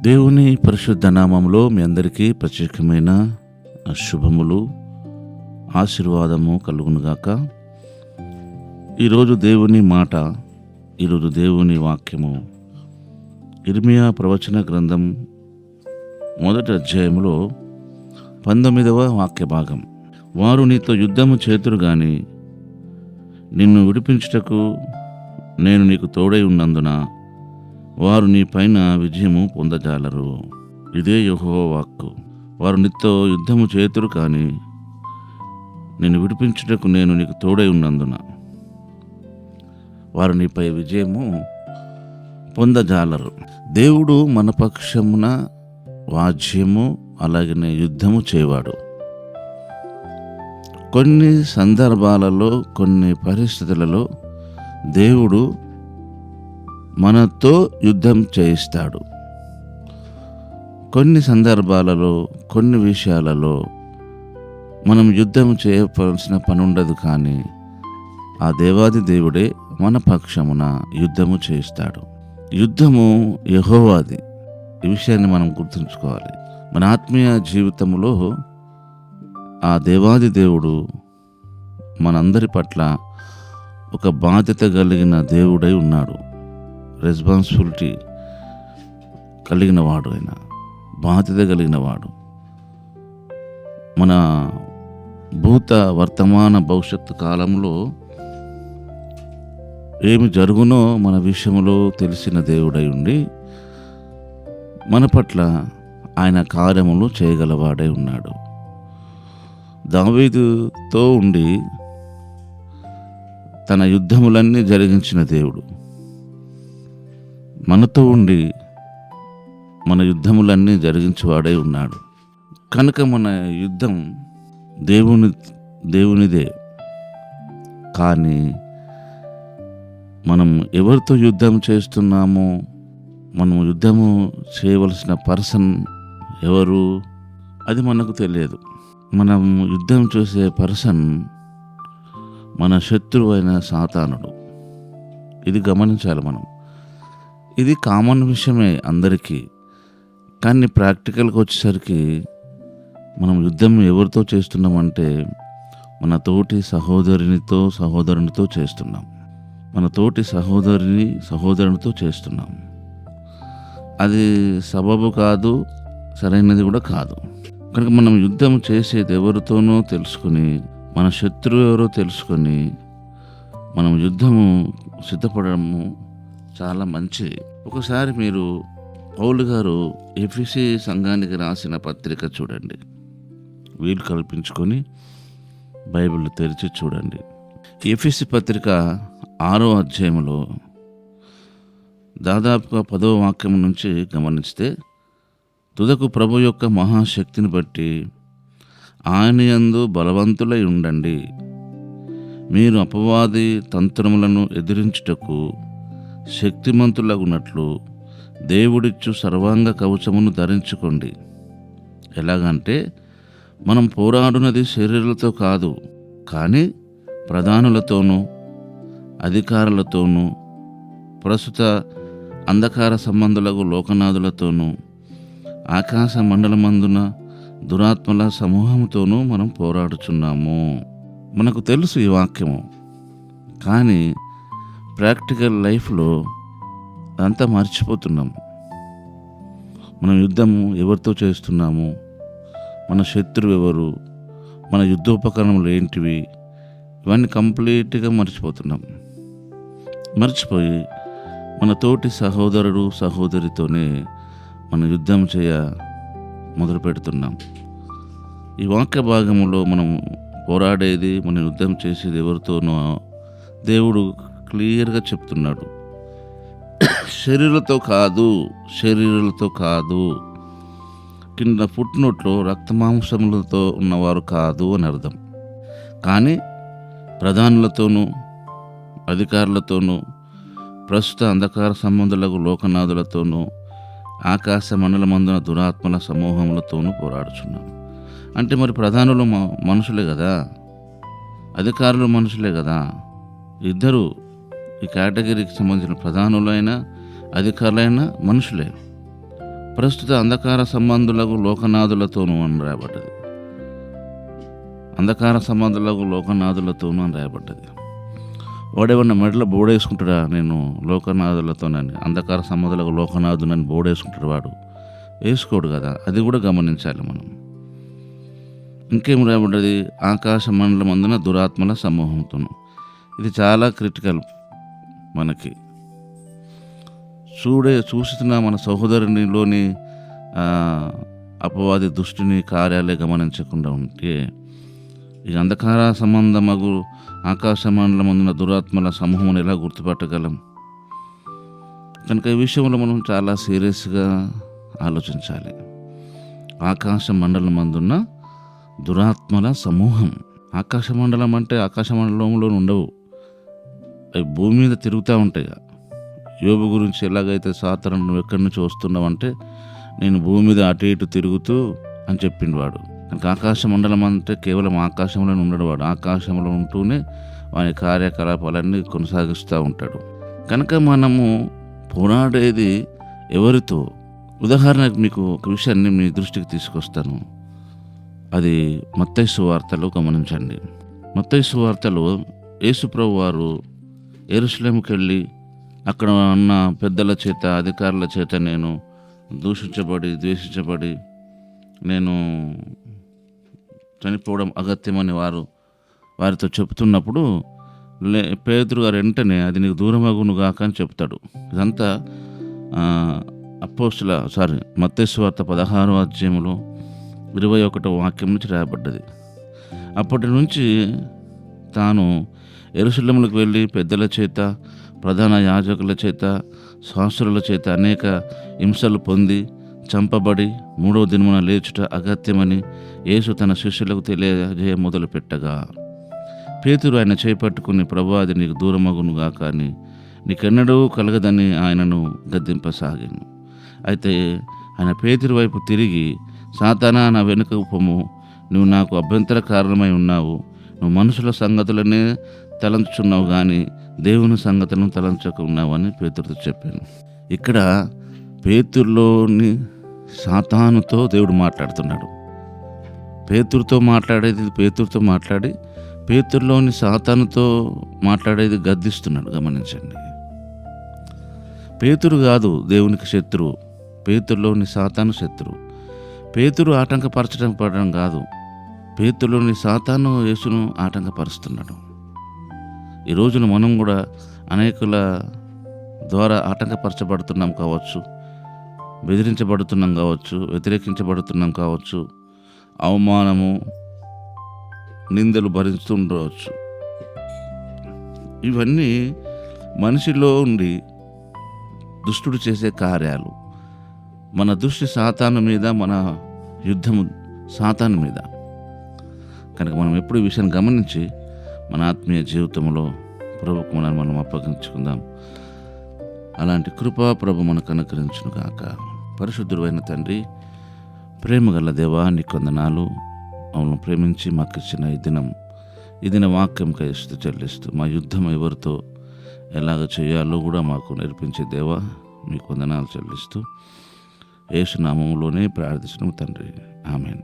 దేవుని పరిశుద్ధ నామములో మీ అందరికీ ప్రత్యేకమైన శుభములు, ఆశీర్వాదము కలుగునుగాక. ఈరోజు దేవుని మాట, ఈరోజు దేవుని వాక్యము ఇర్మియా ప్రవచన గ్రంథం 1వ అధ్యాయంలో 19వ వాక్య భాగం. వారు నీతో యుద్ధము చేతురు గాని నిన్ను విడిపించుటకు నేను నీకు తోడై ఉన్నందున వారు నీ పైన విజయము పొందజాలరు. ఇదే యెహోవా వాక్కు. వారు నీతో యుద్ధము చేతురు కానీ నిన్ను విడిపించుటకు నేను నీకు తోడై ఉన్నందున వారు నీపై విజయము పొందజాలరు. దేవుడు మన పక్షమున వాజ్యము అలాగనే యుద్ధము చేయవాడు. కొన్ని సందర్భాలలో, కొన్ని పరిస్థితులలో దేవుడు మనతో యుద్ధం చేయిస్తాడు. కొన్ని సందర్భాలలో, కొన్ని విషయాలలో మనం యుద్ధం చేయవలసిన పని ఉండదు, కానీ ఆ దేవాది దేవుడే మన పక్షమున యుద్ధము చేయిస్తాడు. యుద్ధము యెహోవాది. ఈ విషయాన్ని మనం గుర్తుంచుకోవాలి. మన ఆత్మీయ జీవితంలో ఆ దేవాది దేవుడు మనందరి పట్ల ఒక బాధ్యత కలిగిన దేవుడై ఉన్నాడు. రెస్పాన్సిబిలిటీ కలిగిన వాడు, ఆయన బాధ్యత కలిగిన వాడు. మన భూత వర్తమాన భవిష్యత్తు కాలంలో ఏమి జరుగునో మన విషయంలో తెలిసిన దేవుడై ఉండి మన పట్ల ఆయన కార్యములు చేయగలవాడై ఉన్నాడు. దావీదుతో ఉండి తన యుద్ధములన్నీ జరిగించిన దేవుడు మనతో ఉండి మన యుద్ధములన్నీ జరిగించేవాడై ఉన్నాడు. కనుక మన యుద్ధం దేవునిదే. కానీ మనం ఎవరితో యుద్ధం చేస్తున్నామో, మనం యుద్ధము చేయవలసిన పర్సన్ ఎవరు, అది మనకు తెలియదు. మనం యుద్ధం చేసే పర్సన్ మన శత్రువు అయిన సాతానుడు. ఇది గమనించాలి మనం. ఇది కామన్ విషయమే అందరికీ. కానీ ప్రాక్టికల్గా వచ్చేసరికి మనం యుద్ధం ఎవరితో చేస్తున్నామంటే మన తోటి సహోదరునితో చేస్తున్నాం. మన తోటి సహోదరునితో చేస్తున్నాం. అది సబబు కాదు, సరైనది కూడా కాదు. కనుక మనం యుద్ధం చేసేది ఎవరితోనో తెలుసుకొని, మన శత్రువు ఎవరో తెలుసుకొని మనం యుద్ధము సిద్ధపడము చాలా మంచిది. ఒకసారి మీరు పౌలు గారు ఎఫెసీ సంఘానికి రాసిన పత్రిక చూడండి. వీలు కల్పించుకొని బైబిల్ తెరిచి చూడండి. ఎఫెసీ పత్రిక 6వ అధ్యాయంలో దాదాపుగా 10వ వాక్యం నుంచి గమనిస్తే, తుదకు ప్రభు యొక్క మహాశక్తిని బట్టి ఆయన యందు బలవంతులై ఉండండి. మీరు అపవాది తంత్రములను ఎదిరించుటకు శక్తిమంతులగునట్లు దేవుడిచ్చు సర్వాంగ కవచమును ధరించుకోండి. ఎలాగంటే మనం పోరాడునది శరీరాలతో కాదు, కానీ ప్రధానులతోనూ అధికారులతోనూ ప్రస్తుత అంధకార సంబంధులకు లోకనాథులతోనూ ఆకాశ మండలమందున దురాత్మల సమూహంతోనూ మనం పోరాడుచున్నాము. మనకు తెలుసు ఈ వాక్యము, కానీ ప్రాక్టికల్ లైఫ్లో అదంతా మర్చిపోతున్నాం. మనం యుద్ధము ఎవరితో చేస్తున్నాము, మన శత్రువు ఎవరు, మన యుద్ధోపకరణములు ఏంటివి, ఇవన్నీ కంప్లీట్గా మర్చిపోయి మన తోటి సహోదరితోనే మనం యుద్ధం మొదలు పెడుతున్నాం. ఈ వాక్య భాగంలో మనం పోరాడేది, మనం యుద్ధం చేసేది ఎవరితోనో దేవుడు క్లియర్గా చెప్తున్నాడు. శరీరాలతో కాదు, కింద ఫుట్నోట్లో రక్తమాంసములతో ఉన్నవారు కాదు అని అర్థం. కానీ ప్రధానులతోనూ అధికారులతోనూ ప్రస్తుత అంధకార సంబంధులకు లోకనాథులతోనూ ఆకాశ మండలమందున దురాత్మల సమూహములతోనూ పోరాడుచున్నాం. అంటే మరి ప్రధానులు మనుషులే కదా, అధికారులు మనుషులే కదా. ఇద్దరు ఈ కేటగిరీకి సంబంధించిన ప్రధానులైన అధికారులైన మనుషులే. ప్రస్తుత అంధకార సంబంధులకు లోకనాథులతోనూ అని రాయబడ్డది. అంధకార సంబంధులకు లోకనాథులతోనూ అని రాయబడ్డది. వాడేమన్నా మెడలో బోడేసుకుంటాడా, నేను లోకనాథులతోనని, అంధకార సంబంధులకు లోకనాథునని బోడేసుకుంటాడు వాడు? వేసుకోడు కదా. అది కూడా గమనించాలి మనం. ఇంకేం రాయబడ్డది? ఆకాశ మండలం అందున దురాత్మల సమూహంతోను. ఇది చాలా క్రిటికల్ మనకి. చూస్తున్న మన సహోదరునిలోని అపవాది దుష్టిని కార్యాలే గమనించకుండా ఉంటే ఈ అంధకార సంబంధమగు ఆకాశ మండలం అందున దురాత్మల సమూహం ఎలా గుర్తుపట్టగలం? కనుక ఈ విషయంలో మనం చాలా సీరియస్గా ఆలోచించాలి. ఆకాశ మండలం అందున్న దురాత్మల సమూహం. ఆకాశ మండలం అంటే ఆకాశ మండలంలో ఉండవు, అవి భూమి మీద తిరుగుతూ ఉంటాయి. యోబు గురించి ఎలాగైతే సాతాను నువ్వు ఎక్కడి నుంచి వస్తున్నావు అంటే, నేను భూమి మీద అటు ఇటు తిరుగుతూ అని చెప్పిండు వాడు. కనుక ఆకాశ మండలం అంటే కేవలం ఆకాశంలోనే ఉండడు వాడు. ఆకాశంలో ఉంటూనే వాని కార్యకలాపాలన్నీ కొనసాగిస్తూ ఉంటాడు. కనుక మనము పోరాడేది ఎవరితో? ఉదాహరణకు మీకు ఒక విషయాన్ని మీ దృష్టికి తీసుకొస్తాను. అది మత్తయి సువార్తలో గమనించండి. మత్తయి సువార్తలో యేసుప్రభు వారు యెరూషలేముకి వెళ్ళి అక్కడ ఉన్న పెద్దల చేత, అధికారుల చేత నేను ద్వేషించబడి నేను చనిపోవడం అగత్యమని వారితో చెప్తున్నప్పుడు పేతురు గారు వెంటనే అది నీకు దూరమగును గాక అని చెప్తాడు. ఇదంతా మత్తయి సువార్త 16వ అధ్యాయంలో 21వ వాక్యం నుంచి రాయబడ్డది. అప్పటి నుంచి తాను యెరూషలేములకు వెళ్ళి పెద్దల చేత, ప్రధాన యాజకుల చేత, శాస్త్రుల చేత అనేక హింసలు పొంది చంపబడి 3వ దినమున లేచుట అగత్యమని యేసు తన శిష్యులకు తెలియజేయ మొదలు పెట్టగా, పేతురు ఆయన చేపట్టుకుని, ప్రభువా, అది నీకు దూరమగును గాక అని, నీకెన్నడూ కలగదని ఆయనను గద్దింపసాగాను. అయితే ఆయన పేతురు వైపు తిరిగి, సాతానా, నా వెనుక పొమ్ము, నువ్వు నాకు అభ్యంతర కారణమై ఉన్నావు. నువ్వు మనుషుల సంగతులనే తలంచున్నావు కానీ దేవుని సంగతులను తలంచకున్నావు అని పేతురుతో చెప్పాను. ఇక్కడ పేతురులోని సాతానుతో దేవుడు మాట్లాడుతున్నాడు. పేతురుతో మాట్లాడి పేతురులోని సాతానుతో మాట్లాడేది గద్దిస్తున్నాడు. గమనించండి. పేతురు కాదు దేవునికి శత్రువు, పేతురులోని సాతాను శత్రువు. పేతురు ఆటంకపరచడం కాదు, పేతురులోని సాతాను యేసును ఆటంకపరుస్తున్నాడు. ఈ రోజున మనం కూడా అనేకుల ద్వారా ఆటంకపరచబడుతున్నాం కావచ్చు, బెదిరించబడుతున్నాం కావచ్చు, వ్యతిరేకించబడుతున్నాం కావచ్చు, అవమానము, నిందలు భరిస్తూ ఉండవచ్చు. ఇవన్నీ మనిషిలో ఉండి దుష్టుడు చేసే కార్యాలు. మన దృష్టి సాతాను మీద, మన యుద్ధము సాతాను మీద. కనుక మనం ఎప్పుడు ఈ విషయాన్ని గమనించి మన ఆత్మీయ జీవితంలో ప్రభుకు మనం అప్పగించుకుందాం. అలాంటి కృపా ప్రభు మనకు అనుగ్రహించును గాక. పరిశుద్ధుడైన తండ్రి, ప్రేమగల దేవా, నీకు వందనాలు. మమ్మల్ని ప్రేమించి మాకు ఇచ్చిన ఈ దిన వాక్యంకై స్తుతి చెల్లిస్తూ, మా యుద్ధం ఎవరితో ఎలాగ చేయాలో కూడా మాకు నేర్పించే దేవా, మీకు వందనాలు చెల్లిస్తూ యేసు నామములోనే ప్రార్థిస్తున్నాము తండ్రి. ఆమేన్.